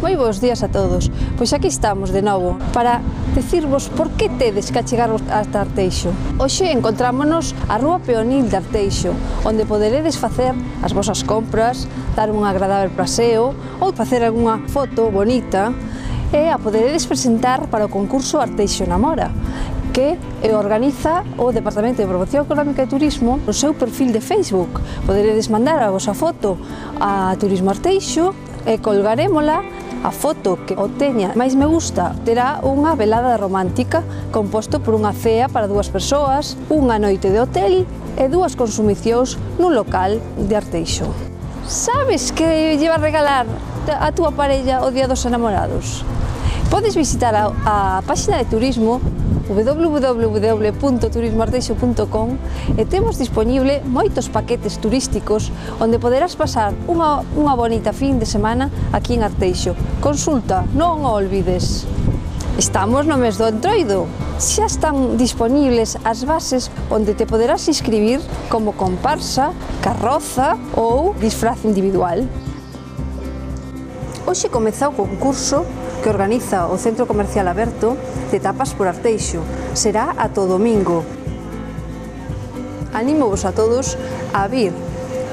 Moi bons días a todos. Pois aquí estamos de novo para decirvos por que tedes que achegarvos ata Arteixo. Hoxe encontrámonos á Rúa Peonil de Arteixo, onde poderedes facer as vosas compras, dar un agradável paseo ou facer algunha foto bonita e a poderedes presentar para o concurso Arteixo Namora, que organiza o Departamento de Promoción Económica e Turismo no seu perfil de Facebook. Poderedes mandar a vosa foto a Turismo Arteixo e colgarémola. A foto que o teña máis me gusta terá unha velada romántica composto por unha cea para dúas persoas, unha noite de hotel e dúas consumicións nun local de Arteixo. Sabes que lle vas regalar a túa parella o Día dos Enamorados? Podes visitar a páxina de turismo www.turismoarteixo.com e temos disponible moitos paquetes turísticos onde poderás pasar unha bonita fin de semana aquí en Arteixo. Consulta, non o olvides. Estamos no mes do Entroido. Xa están disponibles as bases onde te poderás inscribir como comparsa, carroza ou disfraz individual. Hoxe comeza o concurso que organiza o Centro Comercial Aberto de Tapas por Arteixo. Será ata o domingo. Anímovos a todos a vir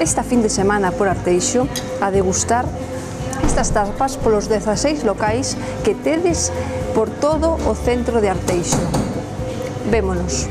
esta fin de semana por Arteixo a degustar estas tapas polos 16 locais que tedes por todo o centro de Arteixo. Vémonos.